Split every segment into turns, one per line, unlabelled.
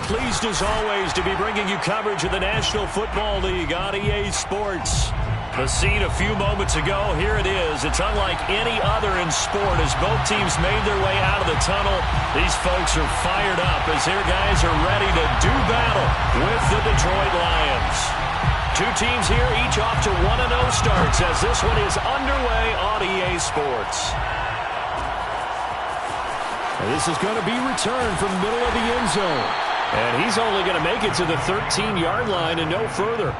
pleased as always to be bringing you coverage of the National Football League on EA Sports. The scene a few moments ago, here it is. It's unlike any other in sport as both teams made their way out of the tunnel. These folks are fired up as their guys are ready to do battle with the Detroit Lions. Two teams here, each off to 1-0 starts as this one is underway on EA Sports. And this is going to be returned from the middle of the end zone. And he's only going to make it to the 13-yard line and no further.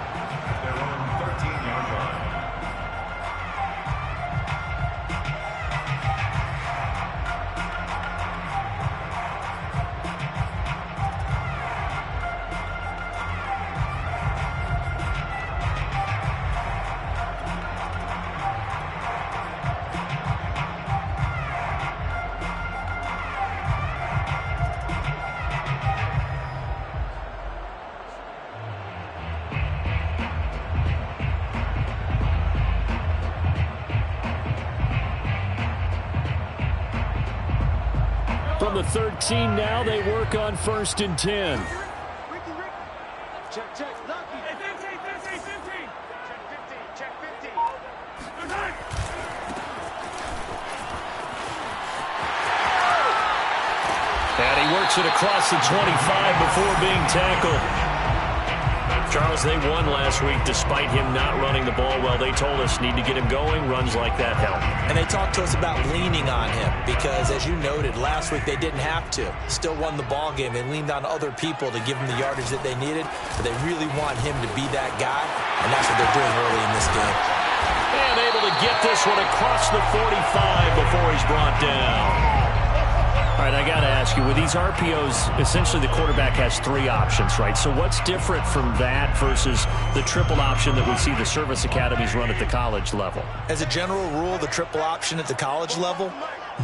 From the 13 now, they work on 1st and 10.
Check, check. Lucky. Hey, 15. Check 50.
And he works it across the 25 before being tackled. Charles, they won last week despite him not running the ball well. They told us need to get him going. Runs like that help.
And they talked to us about leaning on him because, as you noted, last week they didn't have to. Still won the ball game. They leaned on other people to give them the yardage that they needed, but they really want him to be that guy, and that's what they're doing early in this game.
And able to get this one across the 45 before he's brought down. All right, I got to ask you, with these RPOs, essentially the quarterback has 3 options, right? So what's different from that versus the triple option that we see the service academies run at the college level?
As a general rule, the triple option at the college level,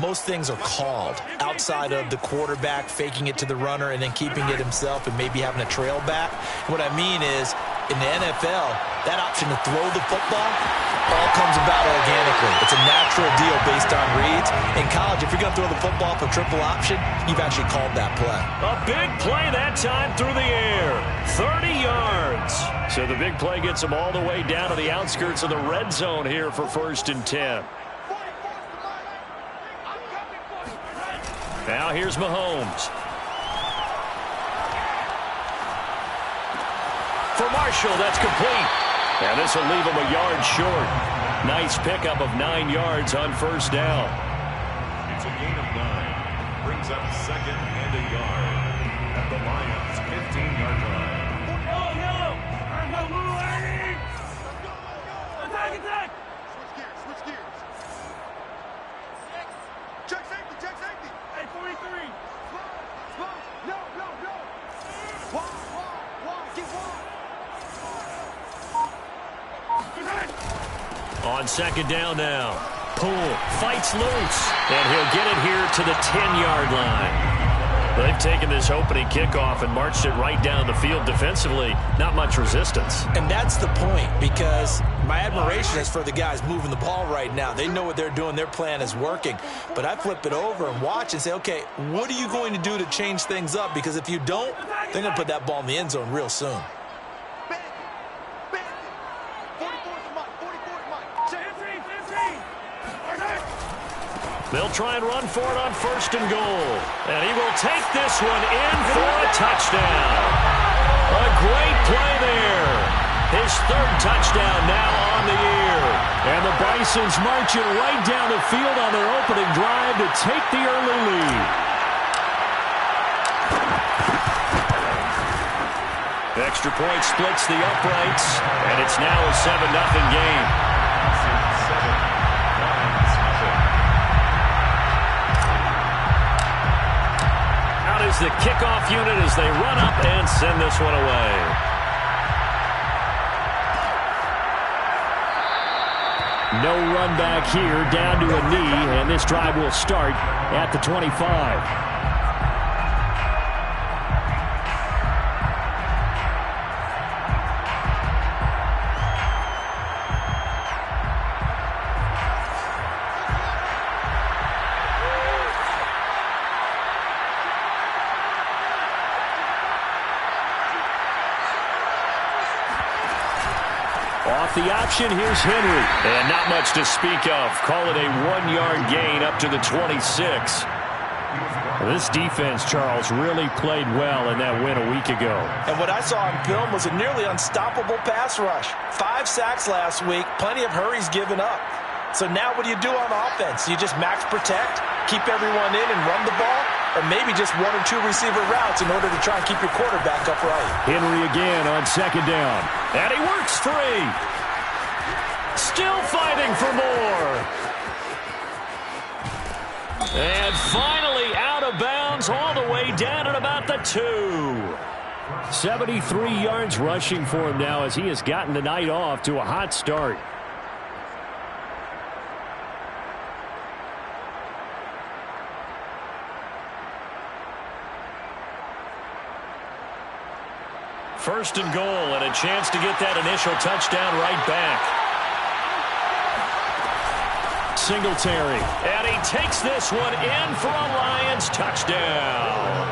most things are called outside of the quarterback faking it to the runner and then keeping it himself and maybe having a trail back. What I mean is, in the NFL, that option to throw the football all comes about organically. It's a natural deal based on reads. In college, if you're going to throw the football for triple option, you've actually called that play.
A big play that time through the air. 30 yards. So the big play gets them all the way down to the outskirts of the red zone here for 1st and 10. Now here's Mahomes. For Marshall, that's complete. And this will leave him a yard short. Nice pickup of 9 yards on 1st down.
It's a gain of 9. Brings up 2nd and a yard at the Lions' 15-yard line.
Attack! Switch gears. Check safety. Hey, 43. Slow. No. Wide. Get wide.
On 2nd down now. Poole fights loose. And he'll get it here to the 10-yard line. They've taken this opening kickoff and marched it right down the field defensively. Not much resistance.
And that's the point, because my admiration is for the guys moving the ball right now. They know what they're doing. Their plan is working. But I flip it over and watch and say, okay, what are you going to do to change things up? Because if you don't, they're going to put that ball in the end zone real soon.
They'll try and run for it on 1st and goal. And he will take this one in for a touchdown. A great play there. His 3rd touchdown now on the year. And the Bisons marching right down the field on their opening drive to take the early lead. Extra point splits the uprights, and it's now a 7-0 game. Is the kickoff unit as they run up and send this one away. No run back here, down to a knee, and this drive will start at the 25. the option. Here's Henry. And not much to speak of. Call it a 1-yard gain up to the 26. This defense, Charles, really played well in that win a week ago.
And what I saw on film was a nearly unstoppable pass rush. 5 sacks last week, plenty of hurries given up. So now what do you do on offense? You just max protect, keep everyone in and run the ball, or maybe just 1 or 2 receiver routes in order to try and keep your quarterback upright.
Henry again on 2nd down. And he works free. Still fighting for more. And finally out of bounds all the way down at about the 2. 73 yards rushing for him now as he has gotten the night off to a hot start. First and goal, and a chance to get that initial touchdown right back. Singletary, and he takes this one in for a Lions touchdown.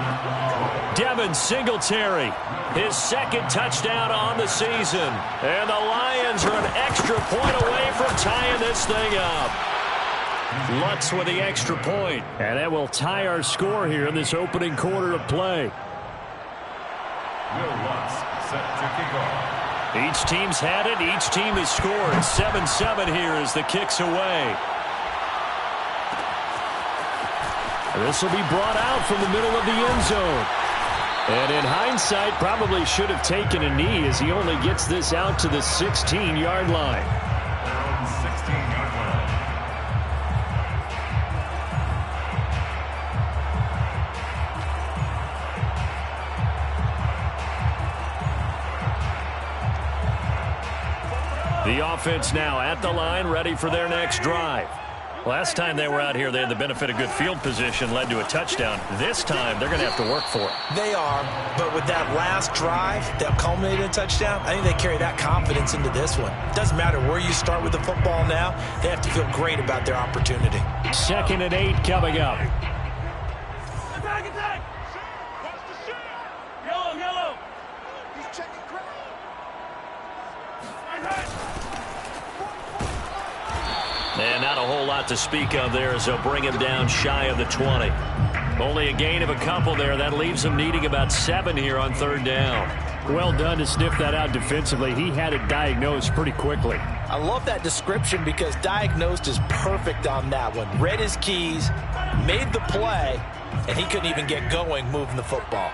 Devin Singletary, his 2nd touchdown on the season. And the Lions are an extra point away from tying this thing up. Lutz with the extra point, and that will tie our score here in this opening quarter of play.
Will Lutz set to kick off.
Each team's had it. Each team has scored. 7-7 here as the kick's away. This will be brought out from the middle of the end zone. And in hindsight, probably should have taken a knee as he only gets this out to the 16-yard line.
16-yard line.
The offense now at the line, ready for their next drive. Last time they were out here, they had the benefit of good field position, led to a touchdown. This time, they're going to have to work for it.
They are, but with that last drive that culminated in a touchdown, I think they carry that confidence into this one. It doesn't matter where you start with the football now. They have to feel great about their opportunity.
2nd and 8 coming up.
Attack, attack! Watch the shot! Yellow, yellow! He's checking crowd!
And not a whole lot to speak of there as they'll bring him down shy of the 20. Only a gain of a couple there. That leaves him needing about 7 here on 3rd down. Well done to sniff that out defensively. He had it diagnosed pretty quickly.
I love that description because diagnosed is perfect on that one. Read his keys, made the play, and he couldn't even get going moving the football.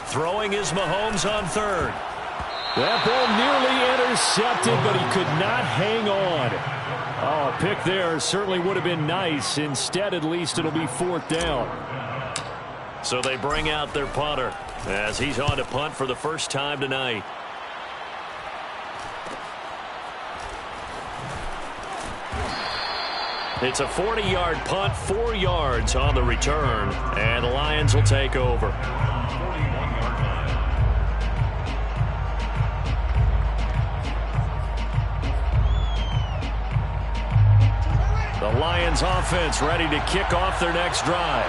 Throwing is Mahomes on 3rd. That ball nearly intercepted, but he could not hang on. Oh, a pick there certainly would have been nice. Instead, at least it'll be 4th down. So they bring out their punter as he's on to punt for the first time tonight. It's a 40-yard punt, 4 yards on the return, and the Lions will take over.
41-yard line.
The Lions offense ready to kick off their next drive.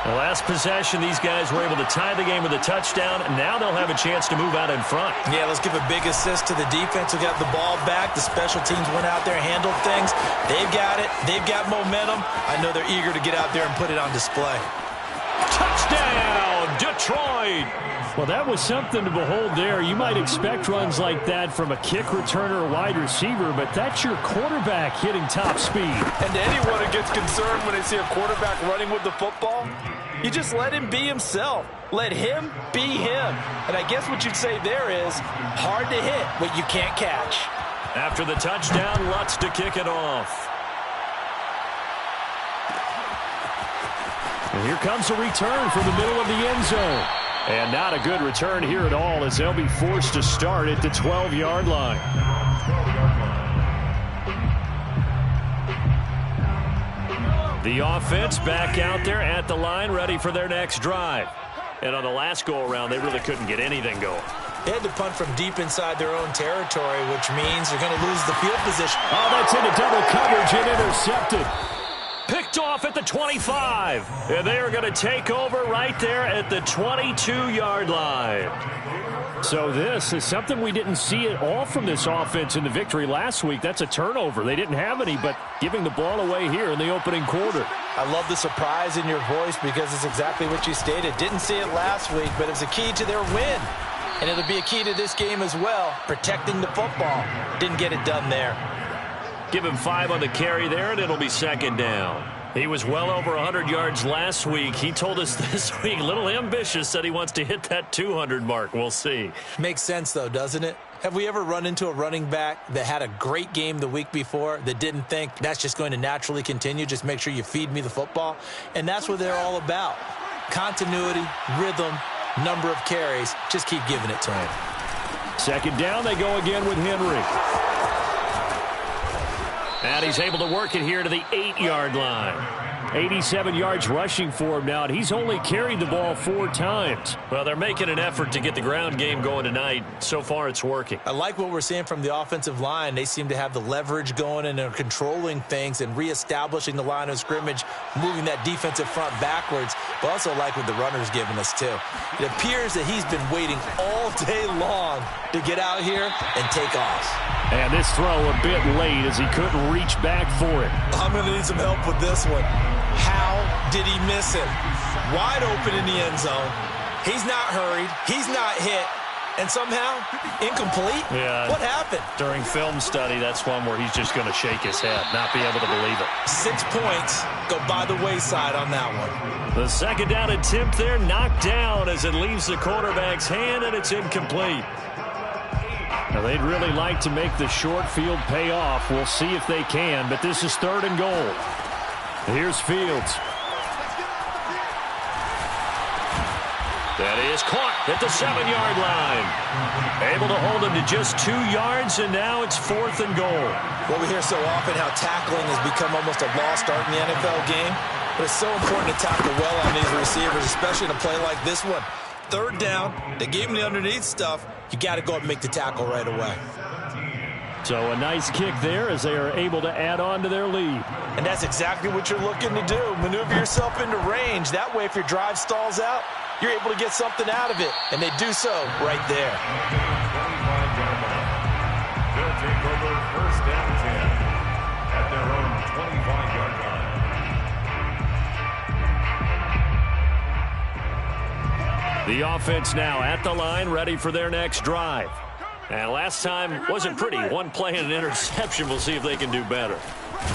The last possession, these guys were able to tie the game with a touchdown. Now they'll have a chance to move out in front.
Yeah, let's give a big assist to the defense who got the ball back. The special teams went out there, handled things. They've got it. They've got momentum. I know they're eager to get out there and put it on display.
Touchdown, Detroit! Well, that was something to behold there. You might expect runs like that from a kick returner or wide receiver, but that's your quarterback hitting top speed.
And anyone who gets concerned when they see a quarterback running with the football, you just let him be himself. Let him be him. And I guess what you'd say there is hard to hit what you can't catch.
After the touchdown, Lutz to kick it off. And here comes a return from the middle of the end zone. And not a good return here at all as they'll be forced to start at the 12-yard line. The offense back out there at the line, ready for their next drive. And on the last go-around, they really couldn't get anything going.
They had to punt from deep inside their own territory, which means they're going to lose the field position.
Oh, that's into double coverage and intercepted. Picked off at the 25. And they are going to take over right there at the 22-yard line. So this is something we didn't see at all from this offense in the victory last week. That's a turnover. They didn't have any, but giving the ball away here in the opening quarter.
I love the surprise in your voice because it's exactly what you stated. Didn't see it last week, but it's a key to their win. And it'll be a key to this game as well, protecting the football. Didn't get it done there.
Give him 5 on the carry there, and it'll be second down. He was well over 100 yards last week. He told us this week, a little ambitious, said he wants to hit that 200 mark. We'll see.
Makes sense, though, doesn't it? Have we ever run into a running back that had a great game the week before that didn't think that's just going to naturally continue? Just make sure you feed me the football. And that's what they're all about. Continuity, rhythm, number of carries. Just keep giving it to him.
Second down, they go again with Henry. And he's able to work it here to the 8-yard line. 87 yards rushing for him now, and he's only carried the ball 4 times. Well, they're making an effort to get the ground game going tonight. So far, it's working.
I like what we're seeing from the offensive line. They seem to have the leverage going, and they're controlling things and reestablishing the line of scrimmage, moving that defensive front backwards, but also like what the runner's giving us, too. It appears that he's been waiting all day long to get out here and take off.
And this throw a bit late as he couldn't reach back for it.
I'm going to need some help with this one. How did he miss it? Wide open in the end zone. He's not hurried. He's not hit. And somehow, incomplete?
Yeah.
What happened?
During film study, that's one where he's just going to shake his head, not be able to believe it.
6 points go by the wayside on that one.
The second down attempt there knocked down as it leaves the quarterback's hand, and it's incomplete. Now, they'd really like to make the short field pay off. We'll see if they can, but this is 3rd and goal. Here's Fields. That is caught at the 7-yard line. Able to hold him to just 2 yards, and now it's 4th and goal.
Well, we hear so often how tackling has become almost a lost art in the NFL game, but it's so important to tackle well on these receivers, especially in a play like this one. 3rd down, they gave him the underneath stuff. You got to go up and make the tackle right away.
So a nice kick there as they are able to add on to their lead.
And that's exactly what you're looking to do. Maneuver yourself into range. That way, if your drive stalls out, you're able to get something out of it. And they do so right there.
25-yard line. They'll take over 1st down 10 at their own 25-yard line.
The offense now at the line, ready for their next drive. And last time wasn't pretty. 1 play and an interception. We'll see if they can do better.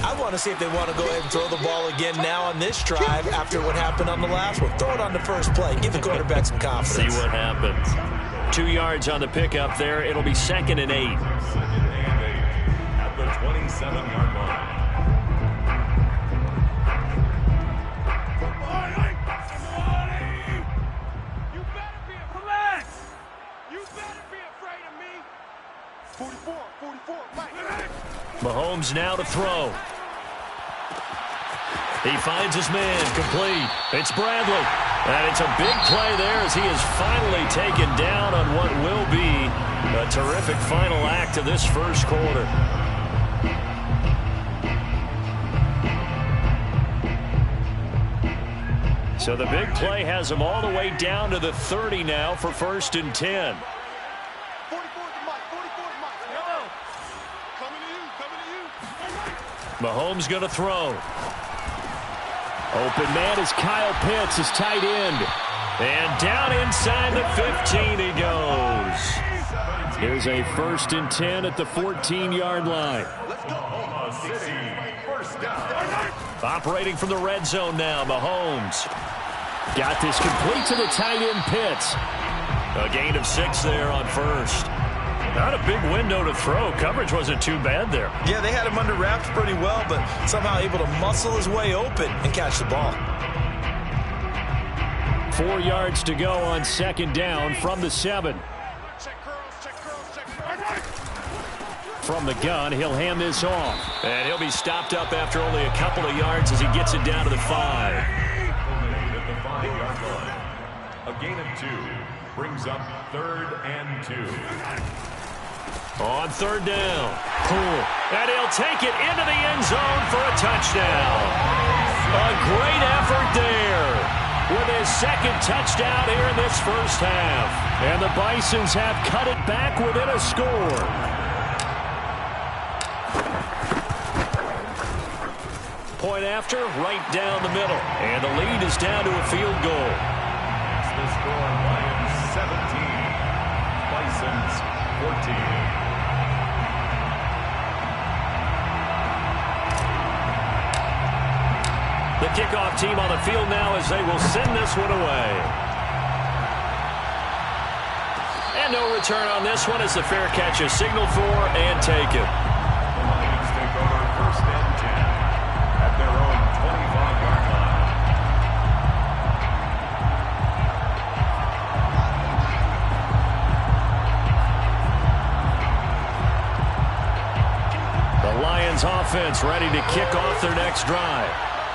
I want to see if they want to go ahead and throw the ball again now on this drive after what happened on the last one. Throw it on the first play. Give the quarterback some confidence.
See what happens. 2 yards on the pickup there. It'll be 2nd and 8.
2nd and 8 at the 27-yard line.
Mahomes now to throw. He finds his man, complete. It's Bradley. And it's a big play there as he is finally taken down on what will be a terrific final act of this first quarter. So the big play has him all the way down to the 30 now for 1st and 10. Mahomes going to throw. Open man is Kyle Pitts, his tight end. And down inside the 15 he goes. Here's a 1st and 10 at the 14-yard line. Operating from the red zone now, Mahomes. Got this complete to the tight end, Pitts. A gain of 6 there on 1st. Not a big window to throw. Coverage wasn't too bad there.
Yeah, they had him under wraps pretty well, but somehow able to muscle his way open and catch the ball.
4 yards to go on 2nd down from the 7. From the gun, he'll hand this off. And he'll be stopped up after only a couple of yards as he gets it down to the 5.
At the 5-yard line. A gain of 2 brings up 3rd and 2.
On third down. Pull. And he'll take it into the end zone for a touchdown. A great effort there with his second touchdown here in this first half. And the Bisons have cut it back within a score. Point after, right down the middle. And the lead is down to a field goal.
The score, Lions 17, Bisons 14.
The kickoff team on the field now as they will send this one away. And no return on this one as the fair catch is signaled for and taken.
The Lions take over first and 10 at their own 25-yard line.
The Lions offense ready to kick off their next drive.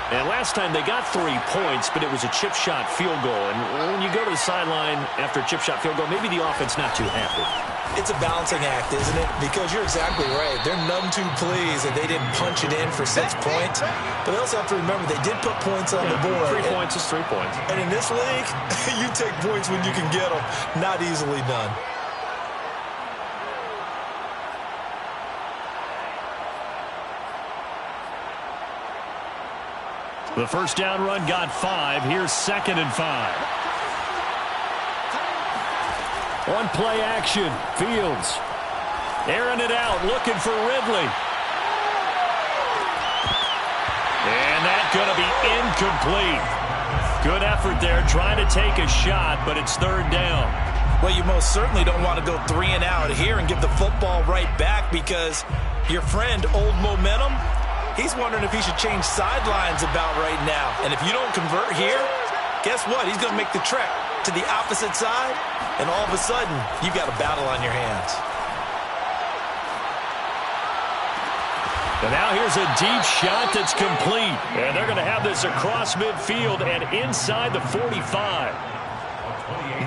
And last time they got 3 points, but it was a chip shot field goal. And when you go to the sideline after a chip shot field goal, maybe the offense not too happy.
It's a balancing act, isn't it? Because you're exactly right. They're none too pleased that they didn't punch it in for 6 points. But they also have to remember they did put points on the board.
3 points is 3 points.
And in this league, you take points when you can get them. Not easily done.
The first down run got 5. Here's 2nd and 5. On play action, Fields. Airing it out, looking for Ridley. And that's going to be incomplete. Good effort there, trying to take a shot, but it's 3rd down.
Well, you most certainly don't want to go 3 and out here and give the football right back because your friend, Old Momentum, he's wondering if he should change sidelines about right now. And if you don't convert here, guess what? He's going to make the trek to the opposite side, and all of a sudden, you've got a battle on your hands.
And now here's a deep shot that's complete. And they're going to have this across midfield and inside the 45.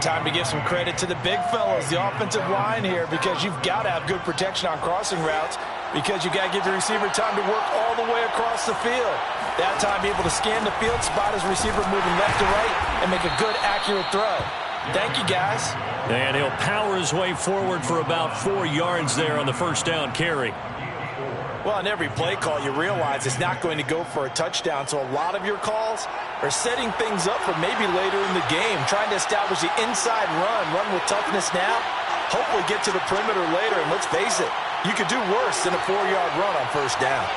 Time to give some credit to the big fellows, the offensive line here, because you've got to have good protection on crossing routes because you got to give your receiver time to work all the way across the field. That time, be able to scan the field, spot his receiver moving left to right, and make a good, accurate throw. Thank you, guys.
And he'll power his way forward for about 4 yards there on the first down carry.
Well, on every play call, you realize it's not going to go for a touchdown, so a lot of your calls are setting things up for maybe later in the game, trying to establish the inside run with toughness now, hopefully get to the perimeter later, and let's face it, you could do worse than a 4-yard run on first down.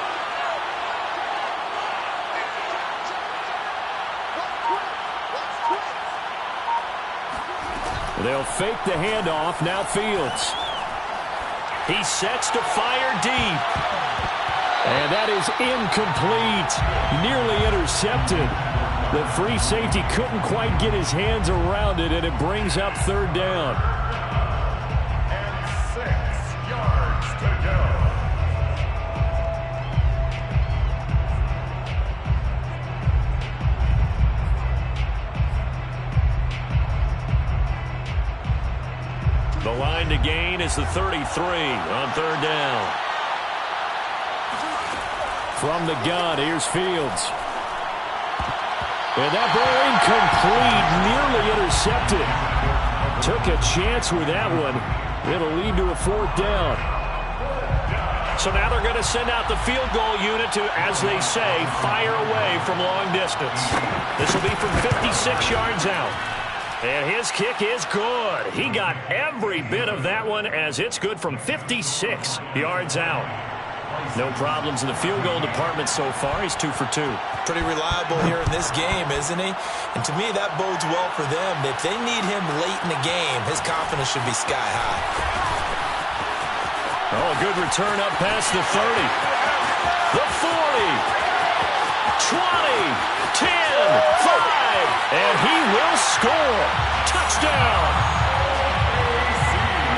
They'll fake the handoff, now Fields. He sets to fire deep. And that is incomplete. Nearly intercepted. The free safety couldn't quite get his hands around it, and it brings up 3rd down.
And 6 yards to go.
The line to gain is the 33 on 3rd down. From the gun, here's Fields. And that ball incomplete, nearly intercepted. Took a chance with that one. It'll lead to a 4th down. So now they're going to send out the field goal unit to, as they say, fire away from long distance. This will be from 56 yards out. And his kick is good. He got every bit of that one as it's good from 56 yards out. No problems in the field goal department so far. He's 2 for 2.
Pretty reliable here in this game, isn't he? And to me, that bodes well for them. If they need him late in the game, his confidence should be sky high.
Oh, a good return up past the 30. The 40. 20. 10. 5. And he will score. Touchdown.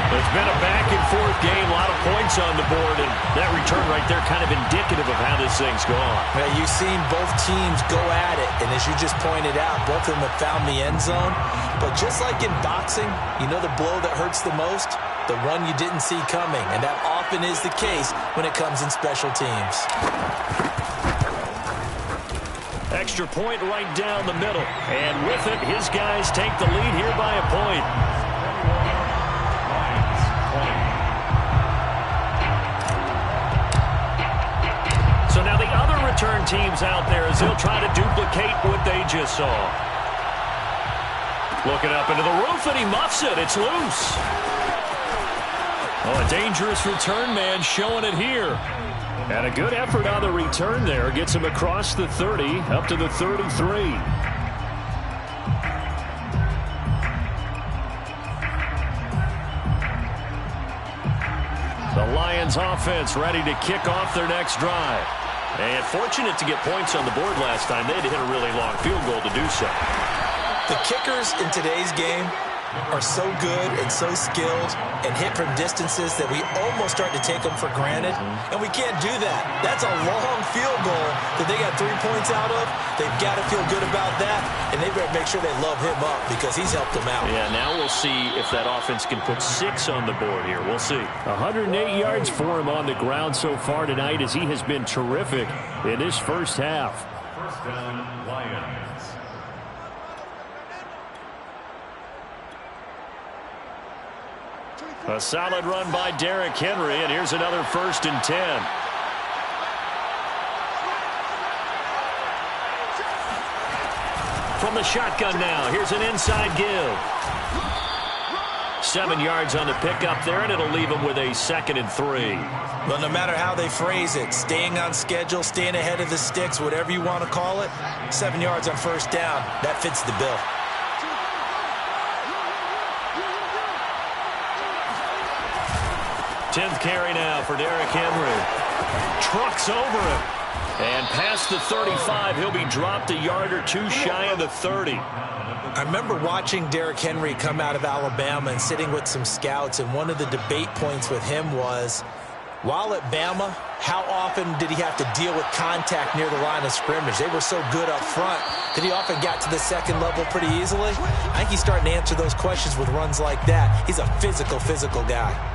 It's been a back-and-forth game, a lot of points on the board, and that return right there kind of indicative of how this thing's gone.
Yeah, you've seen both teams go at it, and as you just pointed out, both of them have found the end zone. But just like in boxing, you know the blow that hurts the most? The one you didn't see coming, and that often is the case when it comes in special teams.
Extra point right down the middle, and with it, his guys take the lead here by a point. So now the other return teams out there as they'll try to duplicate what they just saw. Looking up into the roof, and he muffs it. It's loose. Oh, a dangerous return man showing it here. And a good effort on the return there. Gets him across the 30, up to the 33. The Lions offense ready to kick off their next drive. And fortunate to get points on the board last time. They had to hit a really long field goal to do so.
The kickers in today's game are so good and so skilled and hit from distances that we almost start to take them for granted. And we can't do that. That's a long field goal that they got 3 points out of. They've got to feel good about that, and they better make sure they love him up because he's helped them out.
Yeah, now we'll see if that offense can put 6 on the board here. We'll see. 108 yards for him on the ground so far tonight as he has been terrific in this first half.
First down, Lions.
A solid run by Derrick Henry, and here's another 1st and 10. From the shotgun now, here's an inside give. 7 yards on the pickup there, and it'll leave him with a 2nd and 3.
Well, no matter how they phrase it, staying on schedule, staying ahead of the sticks, whatever you want to call it, 7 yards on 1st down, that fits the bill.
10th carry now for Derrick Henry. Trucks over him. And past the 35, he'll be dropped a yard or 2 shy of the 30.
I remember watching Derrick Henry come out of Alabama and sitting with some scouts, and one of the debate points with him was, while at Bama, how often did he have to deal with contact near the line of scrimmage? They were so good up front that he often got to the 2nd level pretty easily. I think he's starting to answer those questions with runs like that. He's a physical guy.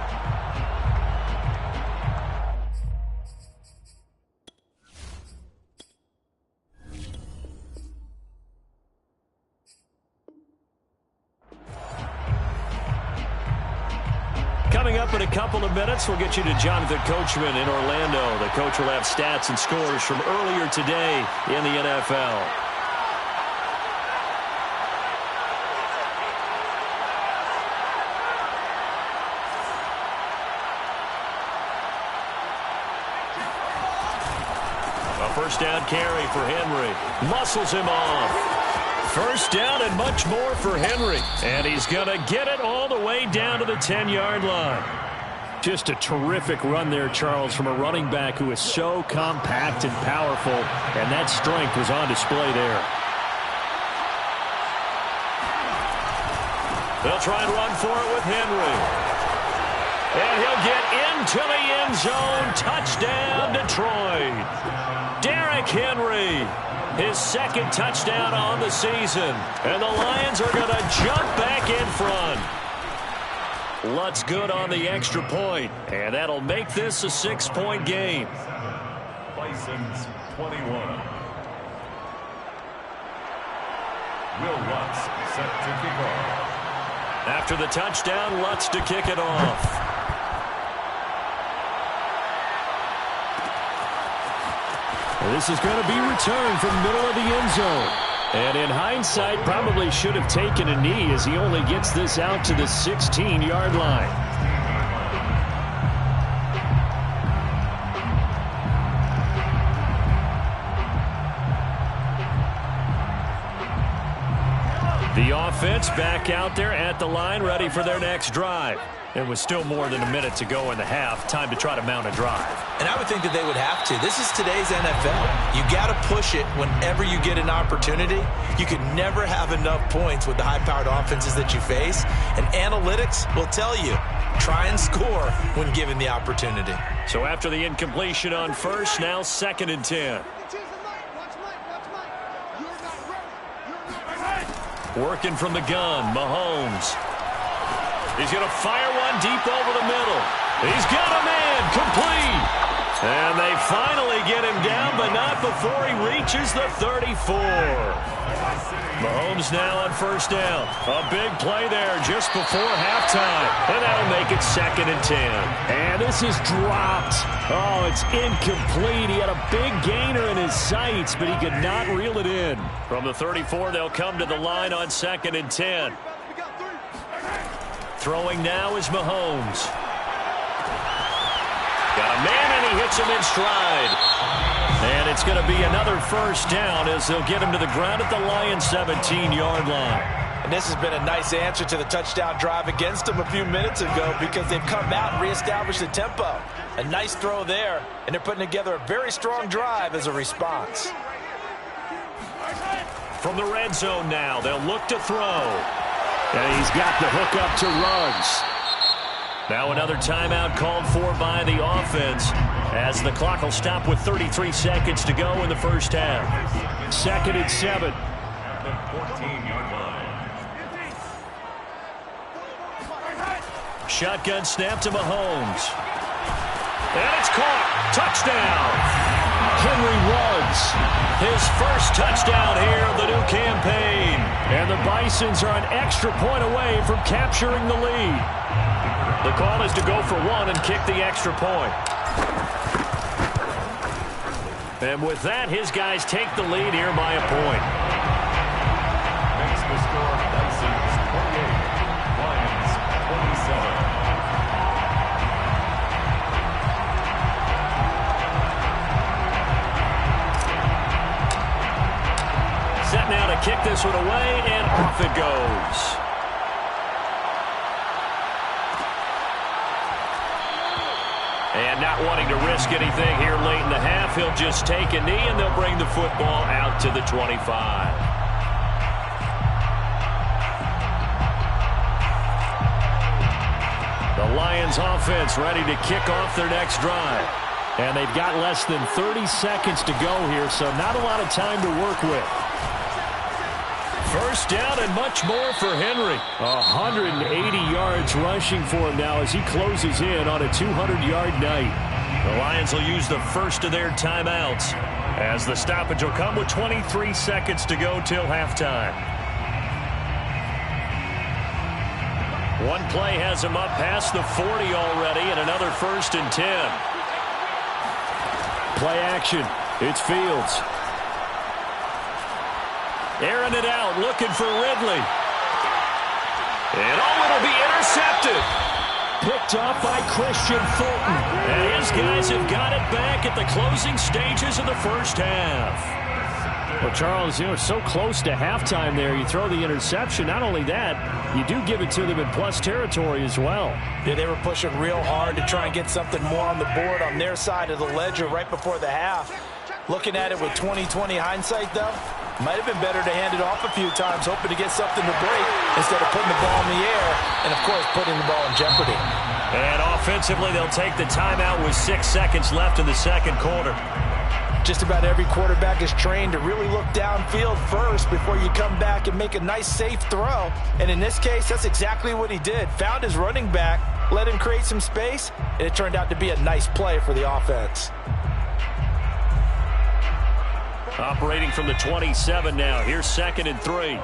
Coming up in a couple of minutes, we'll get you to Jonathan Coachman in Orlando. The coach will have stats and scores from earlier today in the NFL. A 1st down carry for Henry. Muscles him off. 1st down and much more for Henry. And he's going to get it all the way down to the 10-yard line. Just a terrific run there, Charles, from a running back who is so compact and powerful. And that strength was on display there. They'll try and run for it with Henry. And he'll get into the end zone. Touchdown, Detroit. Derrick Henry. His 2nd touchdown on the season. And the Lions are going to jump back in front. Lutz good on the extra point. And that'll make this a 6-point game.
Bison's 21. Will Lutz set to kick off.
After the touchdown, Lutz to kick it off. This is going to be returned from the middle of the end zone. And in hindsight, probably should have taken a knee as he only gets this out to the 16-yard line. The offense back out there at the line, ready for their next drive. It was still more than a minute to go in the half. Time to try to mount a drive. And I would think that they would have to. This is today's NFL. You got to push it whenever you get an opportunity. You can never have enough points with the high-powered offenses that you face. And analytics will tell you
Try and score when given the opportunity.
So after the incompletion on first, now 2nd and 10. Working from the gun, Mahomes. He's going to fire one deep over the middle. He's got a man, complete. And they finally get him down, but not before he reaches the 34. Mahomes now on first down. A big play there just before halftime. And that'll make it 2nd and 10.
And this is dropped. Oh, it's incomplete. He had a big gainer in his sights, but he could not reel it in.
From the 34, they'll come to the line on 2nd and 10. Throwing now is Mahomes. Got a man, and he hits him in stride. And it's going to be another first down as they'll get him to the ground at the Lions' 17-yard line.
And this has been a nice answer to the touchdown drive against them a few minutes ago because they've come out and reestablished the tempo. A nice throw there, and they're putting together a very strong drive as a response.
From the red zone now, they'll look to throw.
And he's got the hook up to Ruggs.
Now another timeout called for by the offense as the clock will stop with 33 seconds to go in the first half.
2nd and 7.
At the 14-yard line.
Shotgun snap to Mahomes. And it's caught. Touchdown.
Henry Ruggs.
His first touchdown here of the new campaign.
And the Bisons are an extra point away from capturing the lead.
The call is to go for one and kick the extra point. And with that, his guys take the lead here by a point.
Makes the score Bison's 28, Lions 27.
Set now to kick this one away, and off it goes. And not wanting to risk anything here late in the half, he'll just take a knee, and they'll bring the football out to the 25. The Lions offense ready to kick off their next drive.
And they've got less than 30 seconds to go here, so not a lot of time to work with.
First down and much more for Henry.
180 yards rushing for him now as he closes in on a 200-yard night.
The Lions will use the first of their timeouts as the stoppage will come with 23 seconds to go till halftime. One play has him up past the 40 already, and another 1st and 10.
Play action. It's Fields.
Airing it out, looking for Ridley. And it'll be intercepted.
Picked off by Christian Fulton.
And his guys have got it back at the closing stages of the first half.
Well, Charles, so close to halftime there. You throw the interception. Not only that, you do give it to them in plus territory as well.
Yeah, they were pushing real hard to try and get something more on the board on their side of the ledger right before the half. Looking at it with 20/20 hindsight, though, might have been better to hand it off a few times, hoping to get something to break instead of putting the ball in the air and, of course, putting the ball in jeopardy.
And offensively, they'll take the timeout with 6 seconds left in the second quarter.
Just about every quarterback is trained to really look downfield first before you come back and make a nice, safe throw. And in this case, that's exactly what he did. Found his running back, let him create some space, and it turned out to be a nice play for the offense.
Operating from the 27 now. Here's 2nd and 3.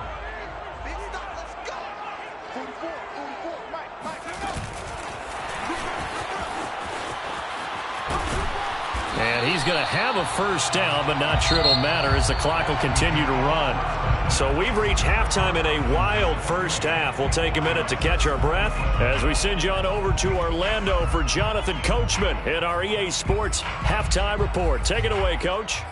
And he's going to have a first down, but not sure it'll matter as the clock will continue to run. So we've reached halftime in a wild first half. We'll take a minute to catch our breath as we send you on over to Orlando for Jonathan Coachman in our EA Sports Halftime Report. Take it away, Coach.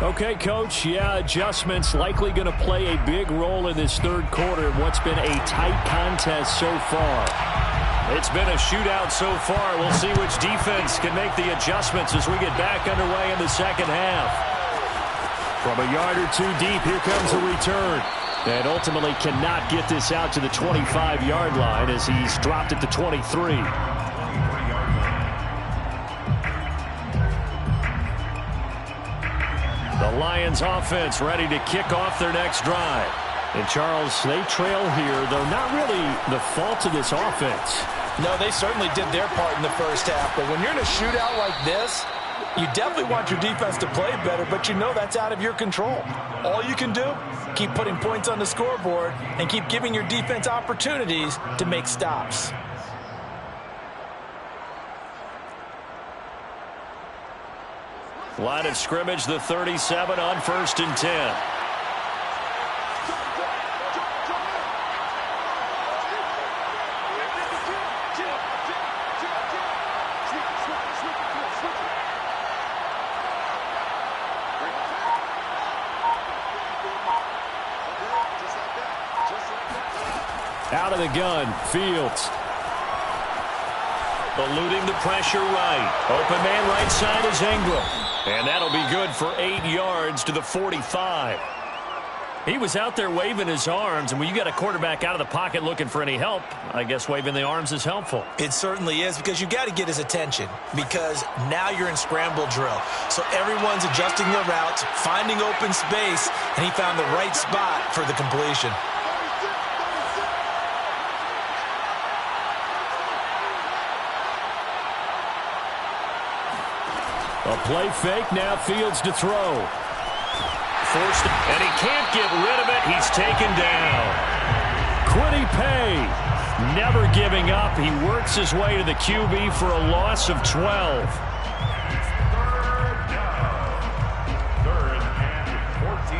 Okay, Coach, adjustments likely going to play a big role in this third quarter in what's been a tight contest so far.
It's been a shootout so far. We'll see which defense can make the adjustments as we get back underway in the second half. From a yard or two deep, here comes a return. And ultimately cannot get this out to the 25-yard line as he's dropped it to 23. The Lions offense ready to kick off their next drive. And Charles, they trail here, though not really the fault of this offense.
No, they certainly did their part in the first half. But when you're in a shootout like this, you definitely want your defense to play better, but you know that's out of your control. All you can do, keep putting points on the scoreboard and keep giving your defense opportunities to make stops.
Line of scrimmage, the 37 on 1st and 10. Out of the gun, Fields. Eluding the pressure right. Open man right side is Ingram. And that'll be good for 8 yards to the 45. He was out there waving his arms, and when you got a quarterback out of the pocket looking for any help, I guess waving the arms is helpful.
It certainly is, because you got to get his attention, because now you're in scramble drill. So everyone's adjusting their routes, finding open space, and he found the right spot for the completion.
A play fake, now Fields to throw. Forced, and he can't get rid of it. He's taken down. Quiddy Pay, never giving up. He works his way to the QB for a loss of 12.
Third and 14.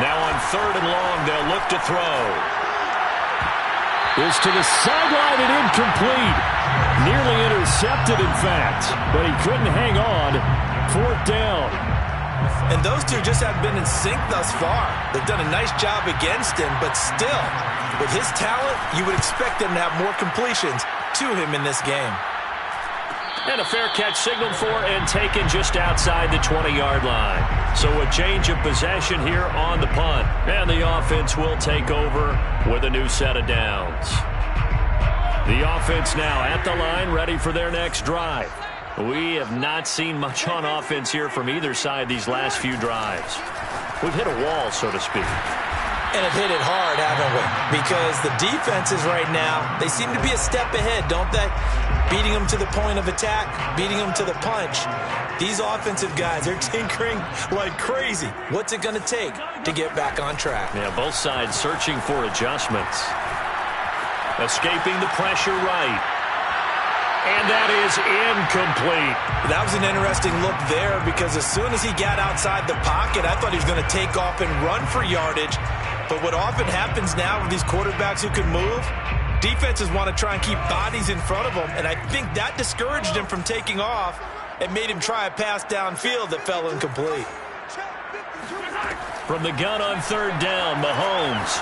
Now on 3rd and long, they'll look to throw. Is to the sideline and incomplete. Nearly intercepted, in fact, but he couldn't hang on. 4th down.
And those two just haven't been in sync thus far. They've done a nice job against him, but still, with his talent, you would expect them to have more completions to him in this game.
And a fair catch signaled for and taken just outside the 20-yard line. So a change of possession here on the punt. And the offense will take over with a new set of downs. The offense now at the line, ready for their next drive. We have not seen much on offense here from either side these last few drives. We've hit a wall, so to speak.
And have hit it hard, haven't we? Because the defenses right now, they seem to be a step ahead, don't they? Beating them to the point of attack, beating them to the punch. These offensive guys, they're tinkering like crazy. What's it going to take to get back on track?
Yeah, both sides searching for adjustments. Escaping the pressure right. And that is incomplete.
That was an interesting look there, because as soon as he got outside the pocket, I thought he was going to take off and run for yardage. But what often happens now with these quarterbacks who can move, defenses want to try and keep bodies in front of them, and I think that discouraged him from taking off and made him try a pass downfield that fell incomplete.
From the gun on 3rd down, Mahomes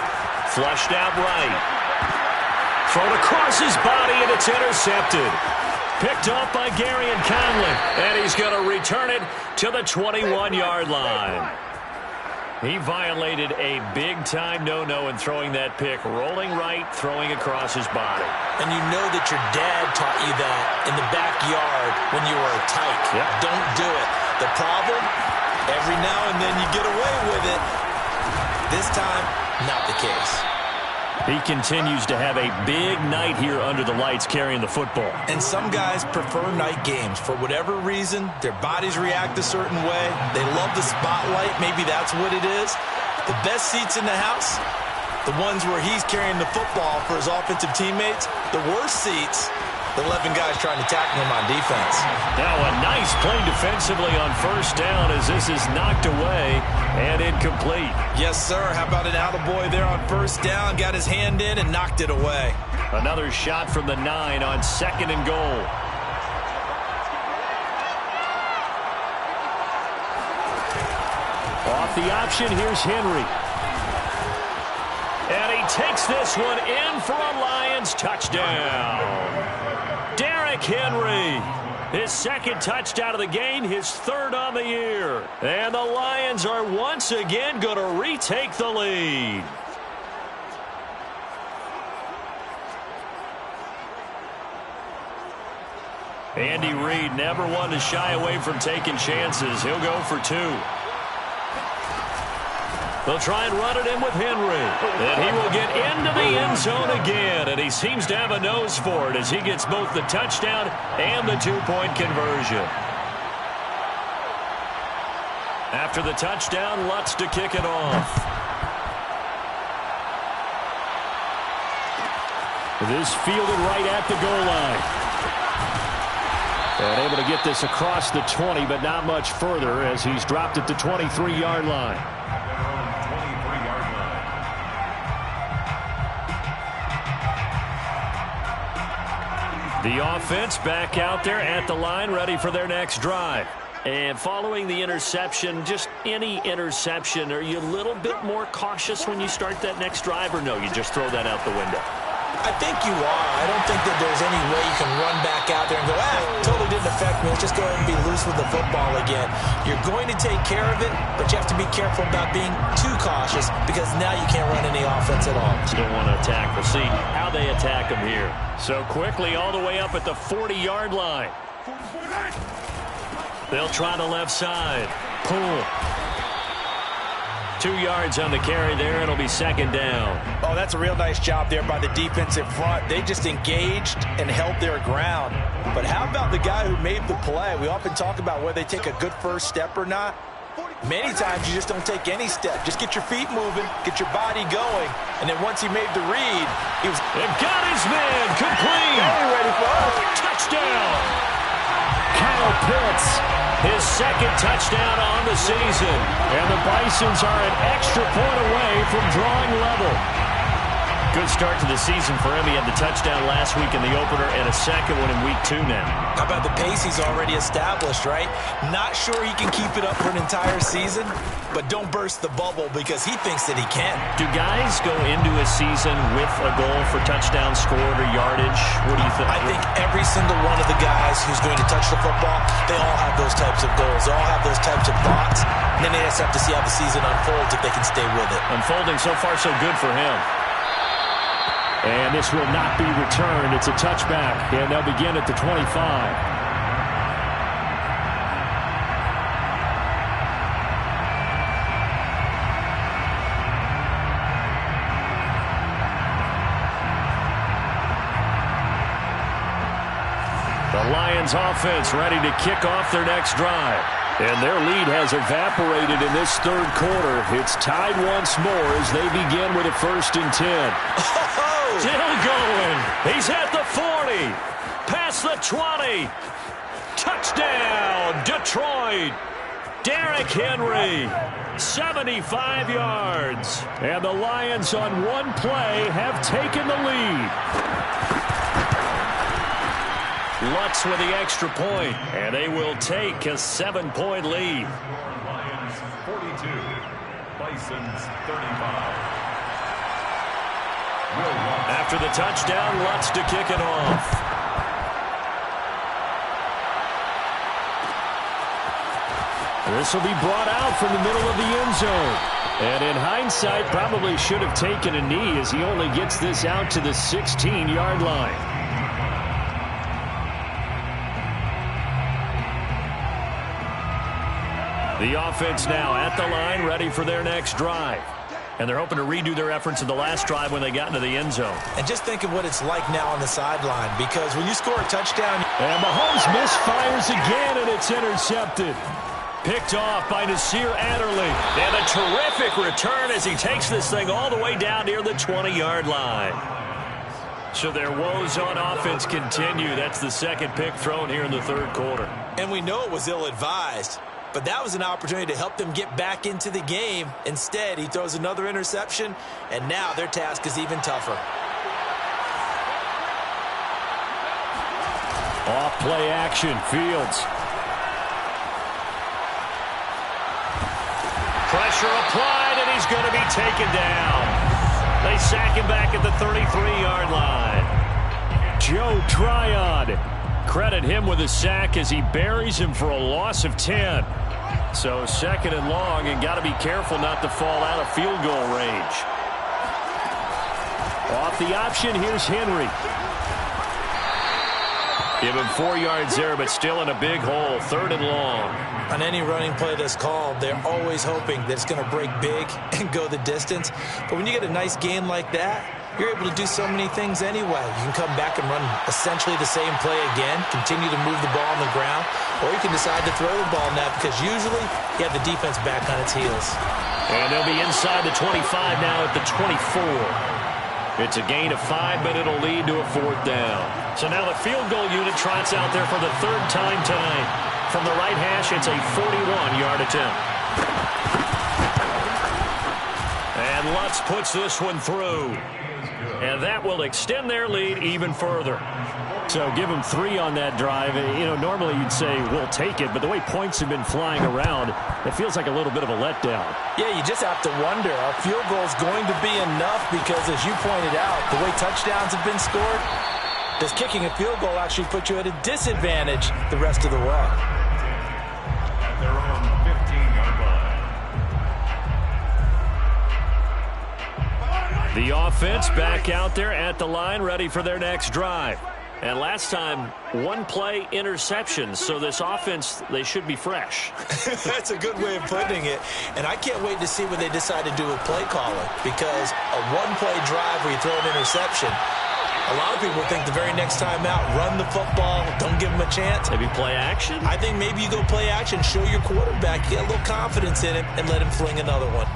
flushed out right. Thrown across his body, and it's intercepted. Picked off by Garyon Conley, and he's going to return it to the 21-yard line. He violated a big-time no-no in throwing that pick. Rolling right, throwing across his body.
And you know that your dad taught you that in the backyard when you were a tyke.
Yep.
Don't do it. The problem, every now and then you get away with it. This time, not the case.
He continues to have a big night here under the lights carrying the football.
And some guys prefer night games. For whatever reason, their bodies react a certain way. They love the spotlight. Maybe that's what it is. The best seats in the house, the ones where he's carrying the football for his offensive teammates. The worst seats, the 11 guys trying to tackle him on defense.
Now a nice play defensively on 1st down as this is knocked away and incomplete.
Yes, sir. How about an attaboy there on 1st down? Got his hand in and knocked it away.
Another shot from the 9 on 2nd and goal.
with the option. Here's Henry. And he takes this one in for a Lions touchdown. Derrick Henry. His second touchdown of the game, his third on the year. And the Lions are once again going to retake the lead. Andy Reid never one to shy away from taking chances. He'll go for two. They'll try and run it in with Henry. And he will get into the end zone again. And he seems to have a nose for it as he gets both the touchdown and the two-point conversion. After the touchdown, Lutz to kick it off. This fielded right at the goal line. And able to get this across the 20, but not much further as he's dropped at the 23-yard line. The offense back out there at the line, ready for their next drive. And following the interception, just any interception, are you a little bit more cautious when you start that next drive, or no, you just throw that out the window?
I think you are. I don't think that there's any way you can run back out there and go, totally didn't affect me. Let's just go ahead and be loose with the football again. You're going to take care of it, but you have to be careful about being too cautious because now you can't run any offense at all.
You don't want to attack. We'll see how they attack them here. So quickly all the way up at the 40-yard line. They'll try the left side. Pull. 2 yards on the carry there. It'll be second down.
Oh, that's a real nice job there by the defensive front. They just engaged and held their ground. But how about the guy who made the play? We often talk about whether they take a good first step or not. Many times you just don't take any step. Just get your feet moving, get your body going. And then once he made the read, he was...
It got his man. Complete.
Hey, ready for us.
Touchdown. Kyle Pitts. His second touchdown on the season. And the Bisons are an extra point away from drawing level. Good start to the season for him. He had the touchdown last week in the opener and a second one in week 2 now.
How about the pace he's already established, right? Not sure he can keep it up for an entire season, but don't burst the bubble because he thinks that he can.
Do guys go into a season with a goal for touchdown scored or yardage? What do you think?
I think every single one of the guys who's going to touch the football, they all have those types of goals. They all have those types of thoughts. And then they just have to see how the season unfolds if they can stay with it.
Unfolding so far so good for him.
And this will not be returned. It's a touchback, and they'll begin at the 25. The Lions offense ready to kick off their next drive. And their lead has evaporated in this third quarter. It's tied once more as they begin with a 1st and 10.
Still going. He's at the 40. Past the 20. Touchdown, Detroit. Derrick Henry, 75 yards.
And the Lions on one play have taken the lead.
Lutz with the extra point, and they will take a 7-point lead.
Lions 42, Bison's 35.
After the touchdown, Lutz to kick it off.
This will be brought out from the middle of the end zone. And in hindsight, probably should have taken a knee as he only gets this out to the 16-yard line.
The offense now at the line, ready for their next drive. And they're hoping to redo their efforts in the last drive when they got into the end zone.
And just think of what it's like now on the sideline, because when you score a touchdown...
And Mahomes misfires again, and it's intercepted.
Picked off by Nasir Adderley. And a terrific return as he takes this thing all the way down near the 20-yard line. So their woes on offense continue. That's the second pick thrown here in the third quarter.
And we know it was ill-advised. But that was an opportunity to help them get back into the game. Instead, he throws another interception, and now their task is even tougher.
Off play action, Fields. Pressure applied, and he's going to be taken down. They sack him back at the 33-yard line. Joe Tryon. Credit him with a sack as he buries him for a loss of 10. So second and long, and got to be careful not to fall out of field goal range. Off the option, here's Henry. Give him 4 yards there, but still in a big hole. Third and long.
On any running play that's called, they're always hoping that it's going to break big and go the distance. But when you get a nice gain like that, you're able to do so many things anyway. You can come back and run essentially the same play again, continue to move the ball on the ground, or you can decide to throw the ball now because usually you have the defense back on its heels.
And they'll be inside the 25 now at the 24. It's a gain of 5, but it'll lead to a 4th down. So now the field goal unit trots out there for the 3rd time tonight. From the right hash, it's a 41-yard attempt. And Lutz puts this one through. And that will extend their lead even further. So give them 3 on that drive. You know, normally you'd say, we'll take it, but the way points have been flying around, it feels like a little bit of a letdown.
Yeah, you just have to wonder, are field goals going to be enough? Because as you pointed out, the way touchdowns have been scored, does kicking a field goal actually put you at a disadvantage the rest of the way?
At their own 15-yard line.
The offense back out there at the line, ready for their next drive. And last time, 1-play interception, so this offense, they should be fresh.
That's a good way of putting it. And I can't wait to see what they decide to do with play calling, because a 1-play drive where you throw an interception, a lot of people think the very next time out, run the football, don't give them a chance.
Maybe play action?
I think maybe you go play action, show your quarterback, get a little confidence in him, and let him fling another one.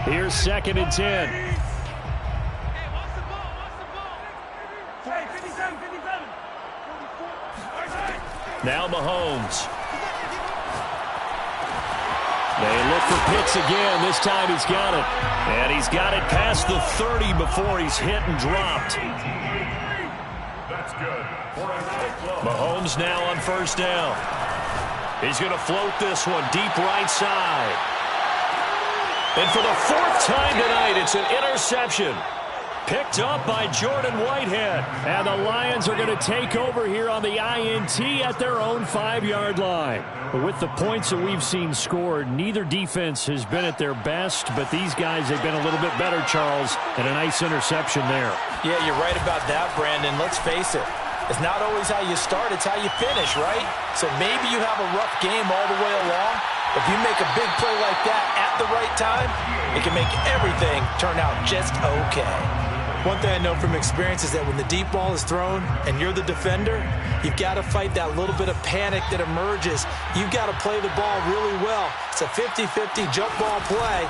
Here's 2nd and 10.
Hey, what's the ball? Hey, 57.
Now Mahomes. They look for Pitts again. This time he's got it. And he's got it past the 30 before he's hit and dropped.
That's good.
Mahomes now on 1st down. He's going to float this one deep right side. And for the 4th time tonight, it's an interception. Picked up by Jordan Whitehead. And the Lions are going to take over here on the INT at their own 5-yard line. With the points that we've seen scored, neither defense has been at their best, but these guys have been a little bit better, Charles, and a nice interception there.
Yeah, you're right about that, Brandon. Let's face it. It's not always how you start, it's how you finish, right? So maybe you have a rough game all the way along. If you make a big play like that at the right time, it can make everything turn out just okay. One thing I know from experience is that when the deep ball is thrown and you're the defender, you've got to fight that little bit of panic that emerges. You've got to play the ball really well. It's a 50-50 jump ball play.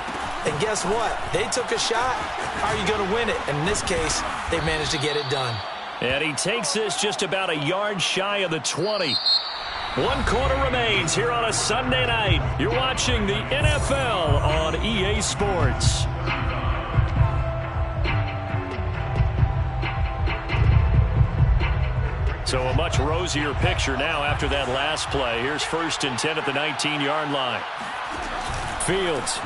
And guess what? They took a shot. How are you going to win it? And in this case, they managed to get it done.
And he takes this just about a yard shy of the 20. 1 quarter remains here on a Sunday night. You're watching the NFL on EA Sports. So a much rosier picture now after that last play. Here's 1st and 10 at the 19-yard line. Fields.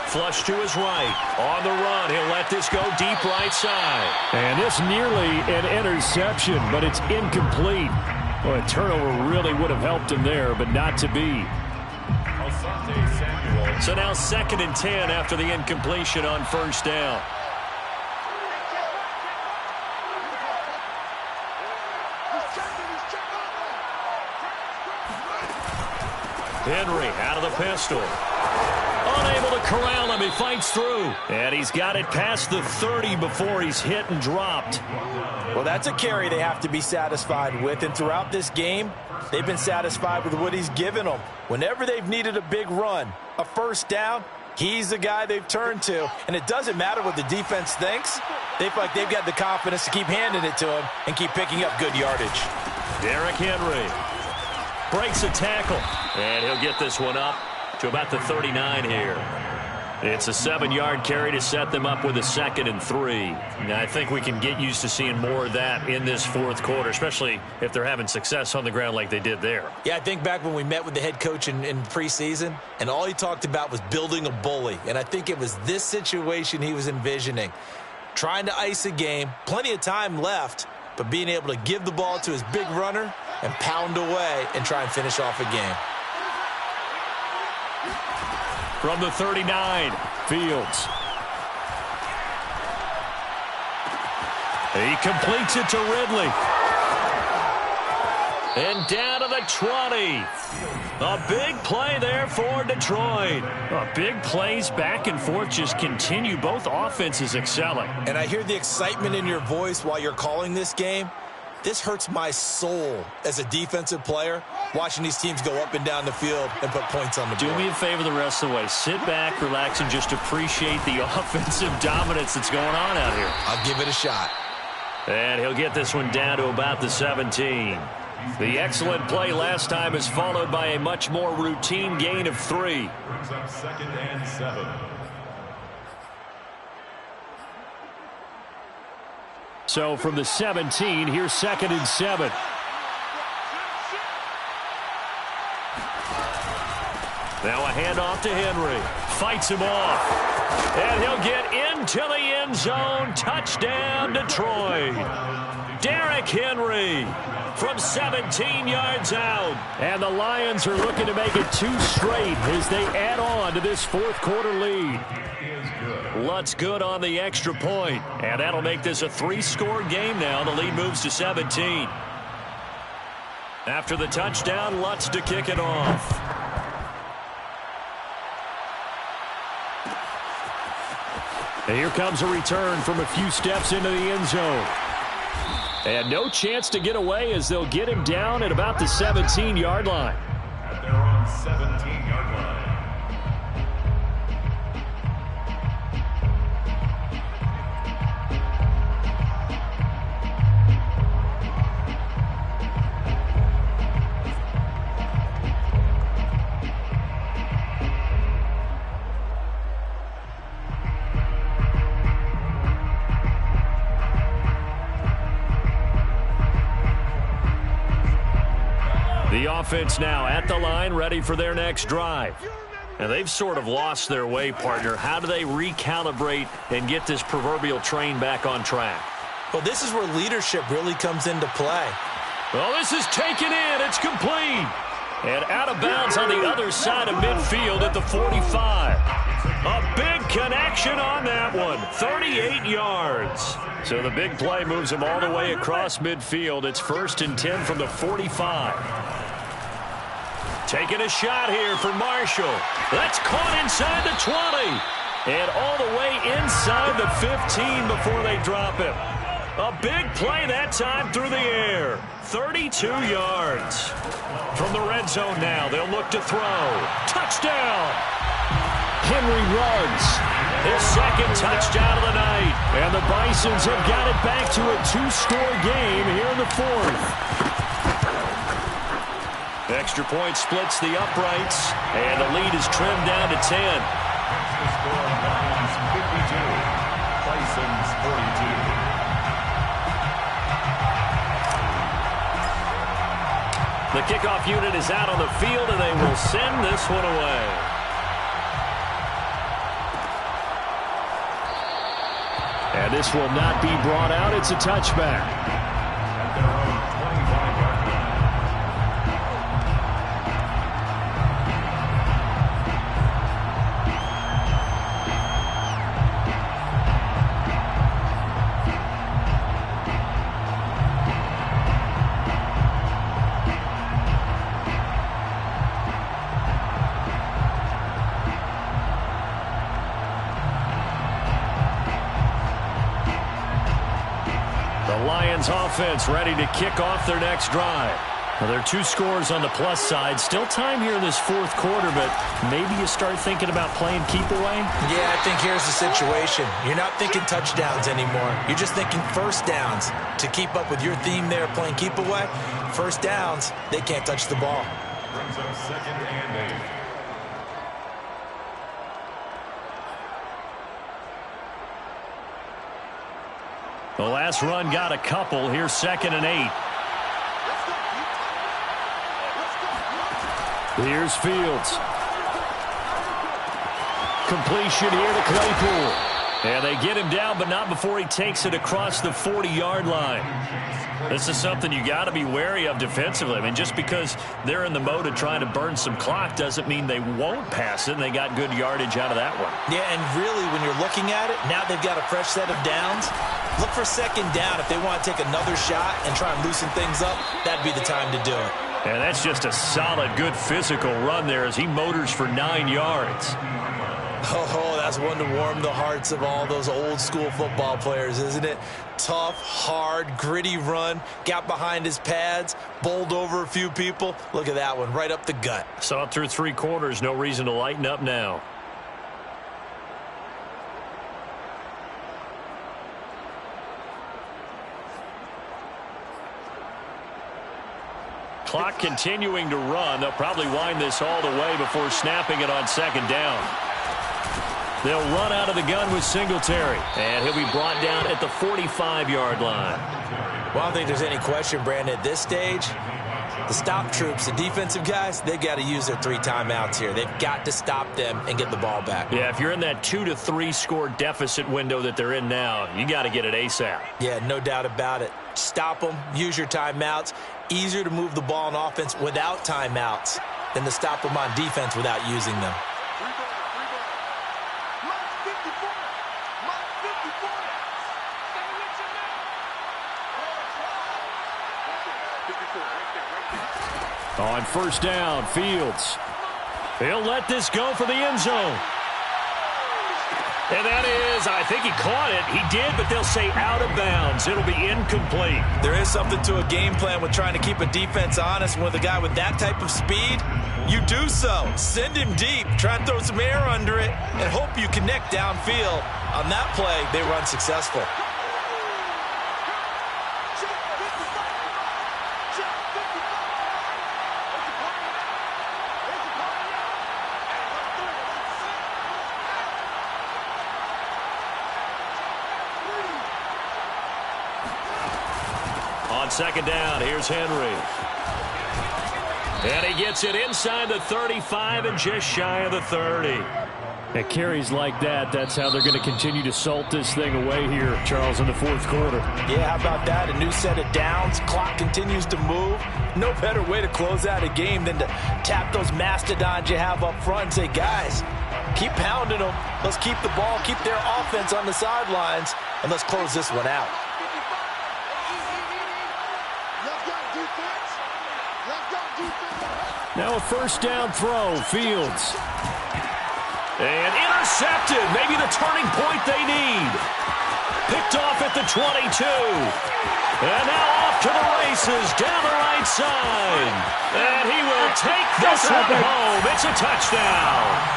Flush to his right. On the run. He'll let this go deep right side. And this nearly an interception, but it's incomplete. Well, a turnover really would have helped him there, but not to be. So now 2nd and 10 after the incompletion on 1st down. Henry out of the pistol. Unable to corral him. He fights through. And he's got it past the 30 before he's hit and dropped.
Well, that's a carry they have to be satisfied with. And throughout this game, they've been satisfied with what he's given them. Whenever they've needed a big run, a 1st down, he's the guy they've turned to. And it doesn't matter what the defense thinks. They feel like they've got the confidence to keep handing it to him and keep picking up good yardage.
Derrick Henry breaks a tackle. And he'll get this one up to about the 39 here. It's a 7-yard carry to set them up with a 2nd and 3. Now, I think we can get used to seeing more of that in this fourth quarter, especially if they're having success on the ground like they did there.
Yeah, I think back when we met with the head coach in preseason, and all he talked about was building a bully. And I think it was this situation he was envisioning. Trying to ice a game, plenty of time left, but being able to give the ball to his big runner and pound away and try and finish off a game.
From the 39, Fields. He completes it to Ridley. And down to the 20. A big play there for Detroit. Big plays back and forth just continue. Both offenses excelling.
And I hear the excitement in your voice while you're calling this game. This hurts my soul as a defensive player, watching these teams go up and down the field and put points on the board.
Do me a favor the rest of the way. Sit back, relax, and just appreciate the offensive dominance that's going on out here.
I'll give it a shot.
And he'll get this one down to about the 17. The excellent play last time is followed by a much more routine gain of 3.
Brings up 2nd and 7.
So from the 17, here's 2nd and 7. Now a handoff to Henry. Fights him off. And he'll get into the end zone. Touchdown, Detroit. Derrick Henry from 17 yards out. And the Lions are looking to make it 2 straight as they add on to this fourth quarter lead. Lutt's good on the extra point. And that'll make this a 3-score game now. The lead moves to 17. After the touchdown, Lutt's to kick it off. And here comes a return from a few steps into the end zone. And no chance to get away as they'll get him down at about the 17-yard line.
At their own 17-yard line.
The offense now at the line, ready for their next drive. And they've sort of lost their way, partner. How do they recalibrate and get this proverbial train back on track?
Well, this is where leadership really comes into play.
Well, this is taken in. It's complete. And out of bounds on the other side of midfield at the 45. A big connection on that one. 38 yards. So the big play moves him all the way across midfield. It's 1st and 10 from the 45. Taking a shot here for Marshall. That's caught inside the 20. And all the way inside the 15 before they drop him. A big play that time through the air. 32 yards. From the red zone now, they'll look to throw. Touchdown! Henry runs. His 2nd touchdown of the night. And the Bisons have got it back to a 2-score game here in the 4th. Extra point splits the uprights, and the lead is trimmed down to 10.
The score, Lions 52, Bison's 42.
The kickoff unit is out on the field, and they will send this one away. And this will not be brought out. It's a touchback.
At their own 25-yard line.
Lions offense ready to kick off their next drive. Well, there are 2 scores on the plus side. Still time here in this fourth quarter, but maybe you start thinking about playing keep away?
Yeah, I think here's the situation. You're not thinking touchdowns anymore. You're just thinking first downs. To keep up with your theme there, playing keep away, first downs, they can't touch the ball.
Brings up 2nd and 8.
The last run got a couple. Here's 2nd and 8. Here's Fields. Completion here to Claypool. And they get him down, but not before he takes it across the 40-yard line. This is something you got to be wary of defensively. I mean, just because they're in the mode of trying to burn some clock doesn't mean they won't pass it, and they got good yardage out of that one.
Yeah, and really, when you're looking at it, now they've got a fresh set of downs. Look for 2nd down. If they want to take another shot and try and loosen things up, that'd be the time to do it.
And that's just a solid, good physical run there as he motors for 9 yards.
Oh, that's one to warm the hearts of all those old-school football players, isn't it? Tough, hard, gritty run, got behind his pads, bowled over a few people. Look at that one, right up the gut.
Saw it through 3 quarters, no reason to lighten up now. Clock continuing to run. They'll probably wind this all the way before snapping it on 2nd down. They'll run out of the gun with Singletary, and he'll be brought down at the 45-yard line.
Well, I don't think there's any question, Brandon, at this stage, the stop troops, the defensive guys, they've got to use their 3 timeouts here. They've got to stop them and get the ball back.
Yeah, if you're in that 2 to 3 score deficit window that they're in now, you got to get it ASAP.
Yeah, no doubt about it. Stop them, use your timeouts. Easier to move the ball on offense without timeouts than to stop them on defense without using them.
On 1st down, Fields. He'll let this go for the end zone. And that is, I think he caught it. He did, but they'll say out of bounds. It'll be incomplete.
There is something to a game plan with trying to keep a defense honest. With a guy with that type of speed, you do so. Send him deep. Try and throw some air under it and hope you connect downfield. On that play, they run successful.
On 2nd down, here's Henry. And he gets it inside the 35 and just shy of the 30. At carries like that, that's how they're going to continue to salt this thing away here, Charles, in the 4th quarter.
Yeah, how about that? A new set of downs. Clock continues to move. No better way to close out a game than to tap those mastodons you have up front and say, guys, keep pounding them. Let's keep the ball, keep their offense on the sidelines, and let's close this one out.
Now a 1st down throw, Fields. And intercepted, maybe the turning point they need. Picked off at the 22. And now off to the races, down the right side. And he will take this one home. It's a touchdown.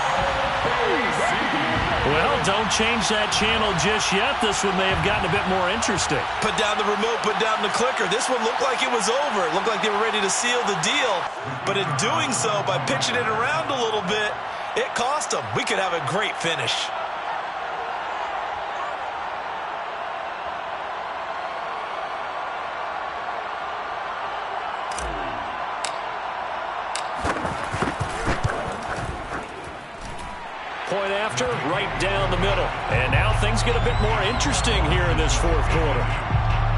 Well, don't change that channel just yet. This one may have gotten a bit more interesting.
Put down the remote, put down the clicker. This one looked like it was over. It looked like they were ready to seal the deal. But in doing so, by pitching it around a little bit, it cost them. We could have a great finish.
Point after, right down the middle. And now things get a bit more interesting here in this 4th quarter.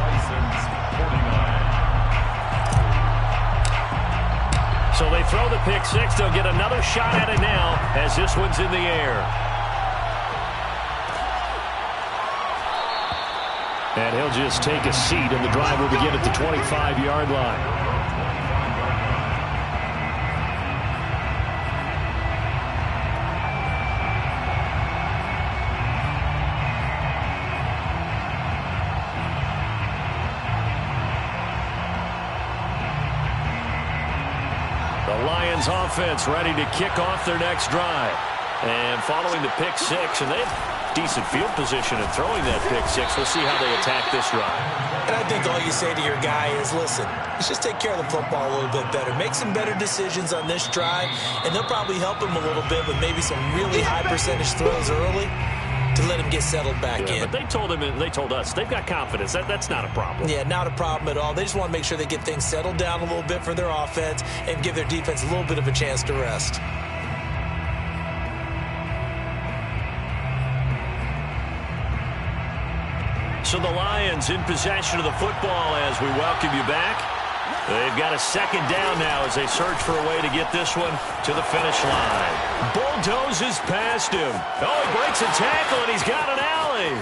Bison's 49.
So they throw the pick 6. They'll get another shot at it now as this one's in the air. And he'll just take a seat, and the drive will begin at the 25-yard line. Offense ready to kick off their next drive. And following the pick 6, and they have decent field position in throwing that pick 6. We'll see how they attack this drive.
And I think all you say to your guy is, listen, let's just take care of the football a little bit better. Make some better decisions on this drive, and they'll probably help him a little bit with maybe some really high percentage throws early. to let him get settled back in.
But they told us they've got confidence. That's not a problem.
Yeah, not a problem at all. They just want to make sure they get things settled down a little bit for their offense and give their defense a little bit of a chance to rest.
So the Lions in possession of the football as we welcome you back. They've got a second down now as they search for a way to get this one to the finish line. Bulldozes past him. Oh, he breaks a tackle, and he's got an alley.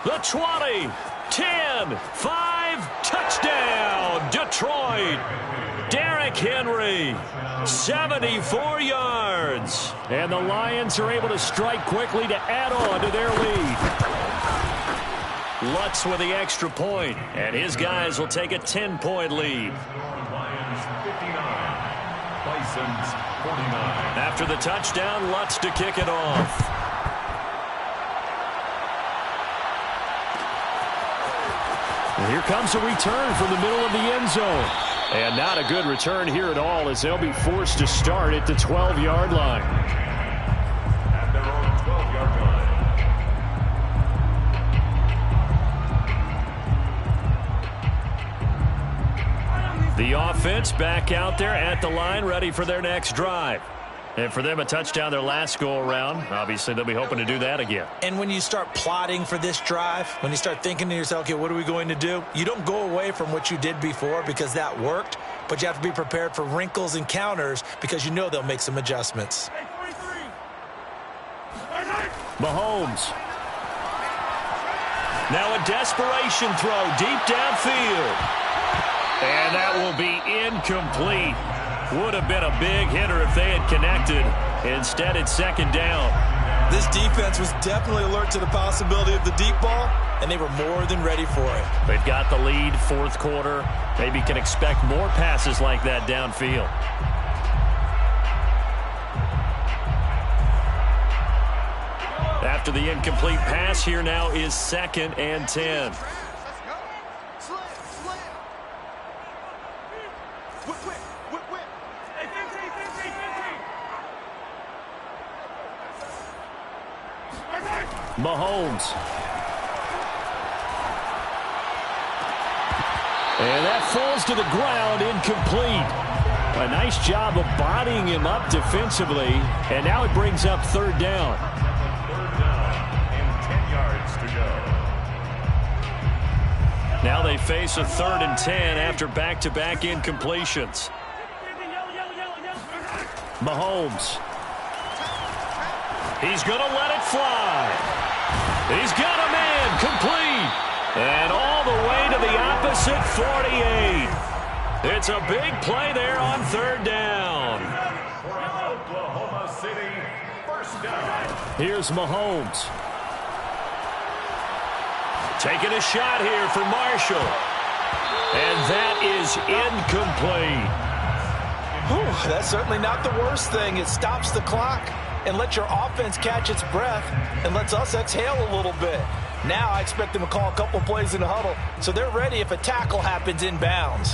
The 20, 10, 5, touchdown, Detroit. Derrick Henry, 74 yards. And the Lions are able to strike quickly to add on to their lead. Lutz with the extra point, and his guys will take a 10-point lead.
Lions 59, Bison's 49.
After the touchdown, Lutz to kick it off. And here comes a return from the middle of the end zone. And not a good return here at all as they'll be forced to start at the 12-yard line.
At their own 12-yard line.
The offense back out there at the line, ready for their next drive. And for them, a touchdown their last go-around. Obviously, they'll be hoping to do that again.
And when you start plotting for this drive, when you start thinking to yourself, okay, what are we going to do? You don't go away from what you did before because that worked, but you have to be prepared for wrinkles and counters because you know they'll make some adjustments.
Mahomes. Now a desperation throw deep downfield. And that will be incomplete. Would have been a big hitter if they had connected. Instead, it's second down.
This defense was definitely alert to the possibility of the deep ball, and they were more than ready for it.
They've got the lead, fourth quarter. Maybe can expect more passes like that downfield. After the incomplete pass, here now is 2nd and 10. Mahomes. And that falls to the ground, incomplete. A nice job of bodying him up defensively. And now it brings up third down.
Third down and 10 yards to go.
Now they face a 3rd and 10 after back-to-back incompletions. Mahomes. He's going to let it fly. He's got a man complete. And all the way to the opposite 48. It's a big play there on third down.
Oklahoma City, first down.
Here's Mahomes. Taking a shot here for Marshall. And that is incomplete.
Whew, that's certainly not the worst thing. It stops the clock and lets your offense catch its breath and lets us exhale a little bit. Now I expect them to call a couple plays in the huddle so they're ready if a tackle happens inbounds.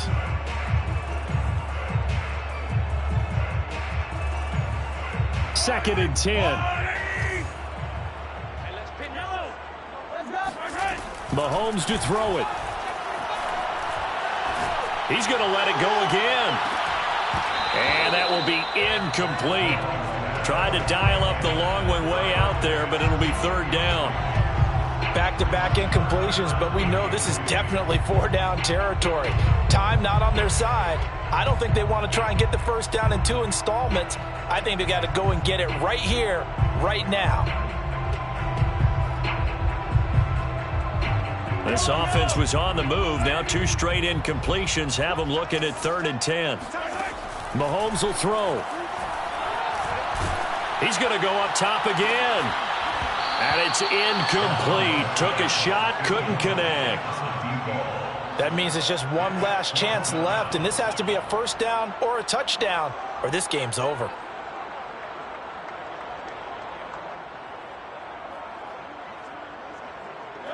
Second and 10. Mahomes to throw it. He's going to let it go again. And that will be incomplete. Tried to dial up the long way out there, but it'll be third down.
Back-to-back incompletions, but we know this is definitely 4-down territory. Time not on their side. I don't think they want to try and get the first down in 2 installments. I think they got to go and get it right here, right now.
This offense was on the move. Now 2 straight incompletions have them looking at 3rd and 10. Mahomes will throw. He's going to go up top again. And it's incomplete. Took a shot, couldn't connect.
That means it's just one last chance left, and this has to be a first down or a touchdown, or this game's over.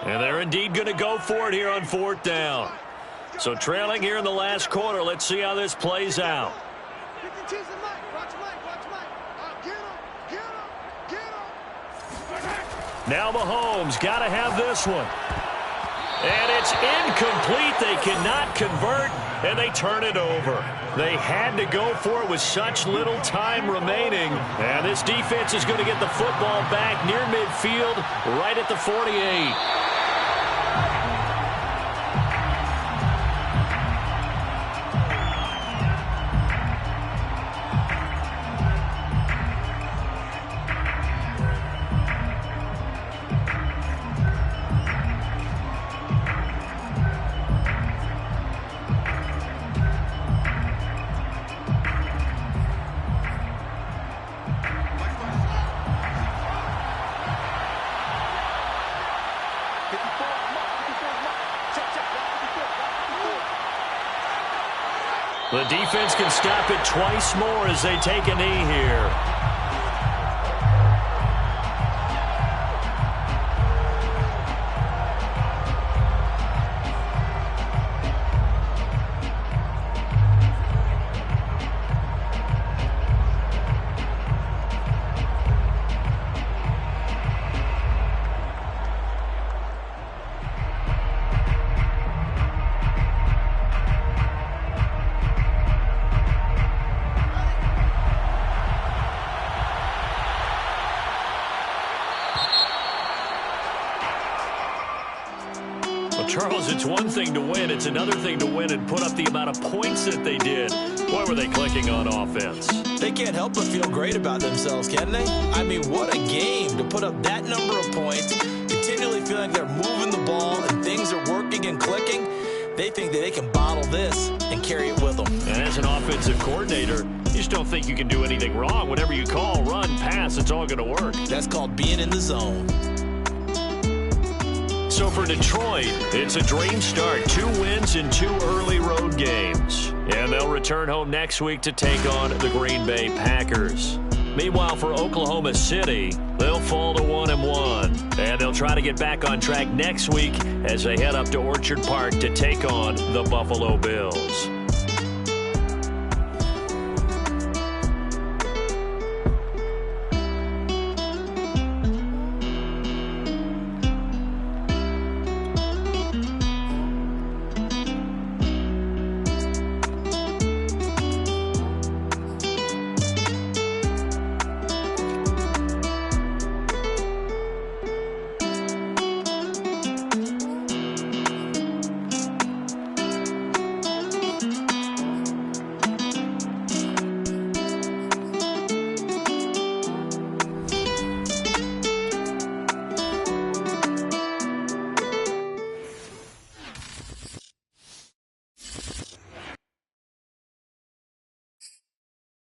And they're indeed going to go for it here on 4th down. So trailing here in the last quarter. Let's see how this plays out. Now Mahomes got to have this one. And it's incomplete. They cannot convert, and they turn it over. They had to go for it with such little time remaining. And this defense is going to get the football back near midfield, right at the 48. The defense can stop it twice more as they take a knee here. Charles, it's one thing to win. It's another thing to win and put up the amount of points that they did. Why were they clicking on offense?
They can't help but feel great about themselves, can they? I mean, what a game to put up that number of points, continually feeling they're moving the ball and things are working and clicking. They think that they can bottle this and carry it with them.
And as an offensive coordinator, you just don't think you can do anything wrong. Whatever you call, run, pass, it's all going to work.
That's called being in the zone.
So for Detroit, it's a dream start. 2 wins in 2 early road games. And they'll return home next week to take on the Green Bay Packers. Meanwhile, for Oklahoma City, they'll fall to 1-1. And they'll try to get back on track next week as they head up to Orchard Park to take on the Buffalo Bills.